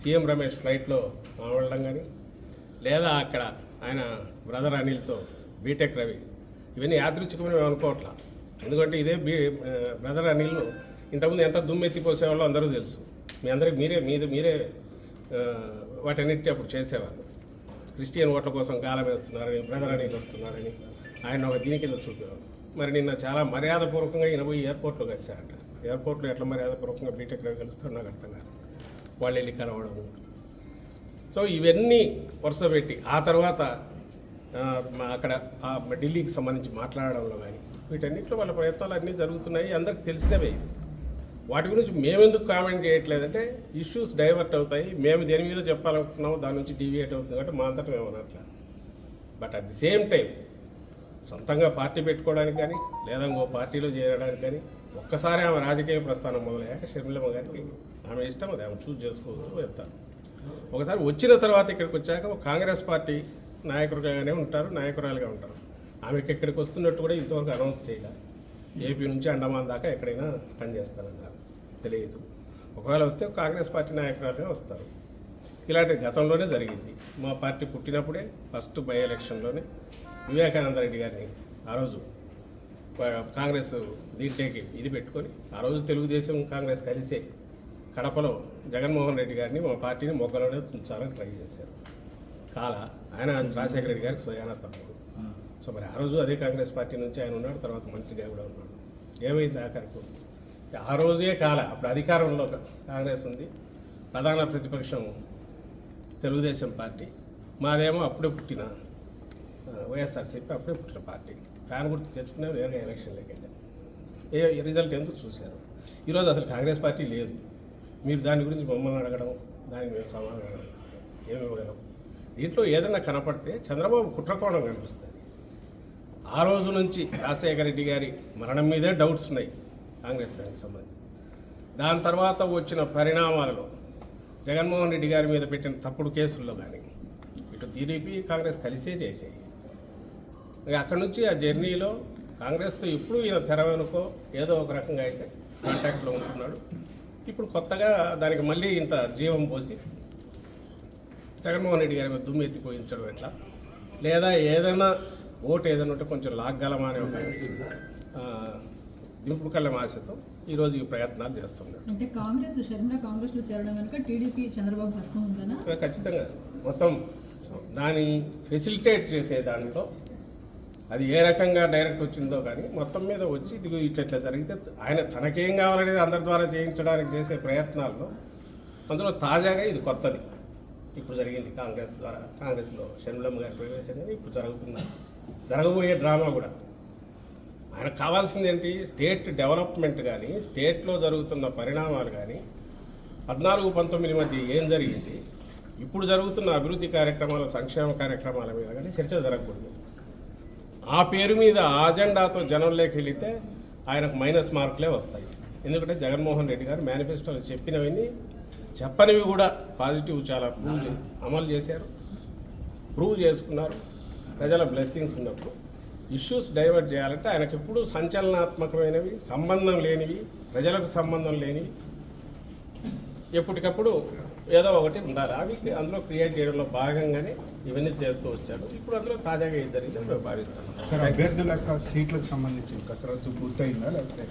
CM Ramesh ఫ్లైట్లో వెళ్ళడం కానీ, లేదా అక్కడ ఆయన బ్రదర్ అనిల్తో బీటెక్ రవి, ఇవన్నీ యాదృచ్ఛికమైన అనుకోవట్లా. ఎందుకంటే ఇదే బ్రదర్ అనిల్ను ఇంతకుముందు ఎంత దుమ్మెత్తిపోసేవాళ్ళో అందరూ తెలుసు. మీ అందరికి మీరే వాటన్నిటి అప్పుడు చేసేవాళ్ళు. క్రిస్టియన్ ఓట్ల కోసం గాలం వేస్తున్నారని, బ్రదర్ అనిల్ వస్తున్నారని ఆయన ఒక దీని కింద చూపేవారు. మరి నిన్న చాలా మర్యాదపూర్వకంగా ఈయన పోయి ఎయిర్పోర్ట్లో కలిశారంట. ఎయిర్పోర్ట్లో ఎట్లా మర్యాదపూర్వకంగా బీటెక్ రవి కలుస్తారో నాకు అర్థం కాదు. వాళ్ళు వెళ్ళి కలవడము. సో ఇవన్నీ వరుస పెట్టి ఆ తర్వాత అక్కడ ఢిల్లీకి సంబంధించి మాట్లాడడంలో కానీ వీటన్నిటిలో వాళ్ళ ప్రయత్నాలు అన్నీ జరుగుతున్నాయి, అందరికి తెలిసినవే. వాటి గురించి మేమెందుకు కామెంట్ చేయట్లేదంటే ఇష్యూస్ డైవర్ట్ అవుతాయి, మేము దేని మీద చెప్పాలనుకుంటున్నాము దాని నుంచి డీవియేట్ అవుతుంది కాబట్టి మా అంతటా మేము అనట్లా. But at the same time సొంతంగా పార్టీ పెట్టుకోవడానికి కానీ లేదా ఇంకో పార్టీలో చేరడానికి కానీ ఒక్కసారి ఆమె రాజకీయ ప్రస్థానం మొదలయ్యాక షర్మిలమ్మ గారికి ఆమె ఇష్టం, అది ఆమె చూజ్ చేసుకోవచ్చు, వెళ్తారు. ఒకసారి వచ్చిన తర్వాత ఇక్కడికి వచ్చాక కాంగ్రెస్ పార్టీ నాయకులుగానే ఉంటారు, నాయకురాలుగా ఉంటారు. ఆమెకి ఇక్కడికి వస్తున్నట్టు కూడా ఇంతవరకు అనౌన్స్ చేయాలి. ఏపీ నుంచి అండమాన్ దాకా ఎక్కడైనా పనిచేస్తారన్నారు, తెలియదు. ఒకవేళ వస్తే కాంగ్రెస్ పార్టీ నాయకురాలుగా వస్తారు. ఇలాంటి గతంలోనే జరిగింది. మా పార్టీ పుట్టినప్పుడే ఫస్ట్ బై ఎలక్షన్లోనే వివేకానంద రెడ్డి గారిని ఆ రోజు కాంగ్రెస్ దీంట్లోకి ఇది పెట్టుకొని ఆ రోజు తెలుగుదేశం కాంగ్రెస్ కలిసే కడపలో జగన్మోహన్ రెడ్డి గారిని మా పార్టీని మొగ్గలోనే ఉంచాలని ట్రై చేశారు. ఆయన రాజశేఖర రెడ్డి గారికి స్వయానా తమ్ముడు. సో మరి ఆ రోజు అదే కాంగ్రెస్ పార్టీ నుంచి ఆయన ఉన్నాడు, తర్వాత మంత్రిగా కూడా ఉన్నాడు. ఏమైంది ఆఖరికి ఆ రోజే అప్పుడు అధికారంలో కాంగ్రెస్ ఉంది, ప్రధాన ప్రతిపక్షం తెలుగుదేశం పార్టీ, మాదేమో అప్పుడే పుట్టిన వైఎస్ఆర్సీపీ అప్పుడే పుట్టిన పార్టీ. ఫ్యాన్ గుర్తు తెచ్చుకునే వేరే ఎలక్షన్లోకి వెళ్ళాం. రిజల్ట్ ఎందుకు చూశారు. ఈరోజు అసలు కాంగ్రెస్ పార్టీ లేదు. మీరు దాని గురించి మమ్మల్ని అడగడం, దానికి మేము సమాధానం ఇస్తాం, ఏమి ఇవ్వగలం. దీంట్లో ఏదైనా కనపడితే చంద్రబాబు కుట్రకోణం కనిపిస్తుంది. ఆ రోజు నుంచి రాజశేఖర రెడ్డి గారి మరణం మీదే డౌట్స్ ఉన్నాయి కాంగ్రెస్ దానికి సంబంధించి. దాని తర్వాత వచ్చిన పరిణామాలలో జగన్మోహన్ రెడ్డి గారి మీద పెట్టిన తప్పుడు కేసుల్లో కానీ ఇటు టీడీపీ కాంగ్రెస్ కలిసే చేసాయి. అక్కడి నుంచి ఆ జర్నీలో కాంగ్రెస్తో ఇప్పుడు ఈయన తెర వెనుకో ఏదో ఒక రకంగా అయితే కాంటాక్ట్లో ఉంటున్నాడు. ఇప్పుడు కొత్తగా దానికి మళ్ళీ ఇంత జీవం పోసి జగన్మోహన్ రెడ్డి గారి మీద దుమ్ము ఎత్తిపోయించడం ఎట్లా, లేదా ఏదైనా ఓటు ఏదైనా ఉంటే కొంచెం లాగ్గలమా అనే ఒక దింపుడు కళ్ళ ఆశతో ఈరోజు ఈ ప్రయత్నాలు చేస్తున్నారు. అంటే కాంగ్రెస్ షర్మిల కాంగ్రెస్లో చేరడం వెనుక టీడీపీ చంద్రబాబు హస్తం ఉందనా? ఖచ్చితంగా మొత్తం దాన్ని ఫెసిలిటేట్ చేసే దాంట్లో అది ఏ రకంగా డైరెక్ట్ వచ్చిందో కానీ మొత్తం మీద వచ్చి ఇది ఇట్లా జరిగితే ఆయన తనకేం కావాలనేది అందరి ద్వారా చేయించడానికి చేసే ప్రయత్నాల్లో అందులో తాజాగా ఇది కొత్తది ఇప్పుడు జరిగింది. కాంగ్రెస్లో షర్మిలమ్మ గారి ప్రవేశం కానీ ఇప్పుడు జరగబోయే డ్రామా కూడా. ఆయనకు కావాల్సింది ఏంటి, స్టేట్ డెవలప్మెంట్ కానీ స్టేట్లో జరుగుతున్న పరిణామాలు కానీ 14-19 మధ్య ఏం జరిగింది, ఇప్పుడు జరుగుతున్న అభివృద్ధి కార్యక్రమాల సంక్షేమ కార్యక్రమాల మీద కానీ చర్చ జరగకూడదు. ఆ పేరు మీద ఆ అజెండాతో జనంలోకి వెళితే ఆయనకు మైనస్ మార్కులే వస్తాయి. ఎందుకంటే జగన్మోహన్ రెడ్డి గారు మేనిఫెస్టోలో చెప్పినవన్నీ చెప్పనివి కూడా పాజిటివ్ చాలా అమలు చేశారు, ప్రూవ్ చేసుకున్నారు. ప్రజల బ్లెస్సింగ్స్ ఉన్నప్పుడు ఇష్యూస్ డైవర్ట్ చేయాలంటే ఆయనకు ఎప్పుడు సంచలనాత్మకమైనవి, సంబంధం లేనివి, ప్రజలకు సంబంధం లేనివి ఎప్పటికప్పుడు ఏదో ఒకటి ఉండాలి. అవి అందులో క్రియేట్ చేయడంలో భాగంగానే ఇవన్నీ చేస్తూ వచ్చాడు. ఇప్పుడు అందులో తాజాగా ఏది జరిగిందని మేము భావిస్తాను. అభ్యర్థుల సీట్లకు సంబంధించి కసరత్తు పూర్తయిందా లేకపోతే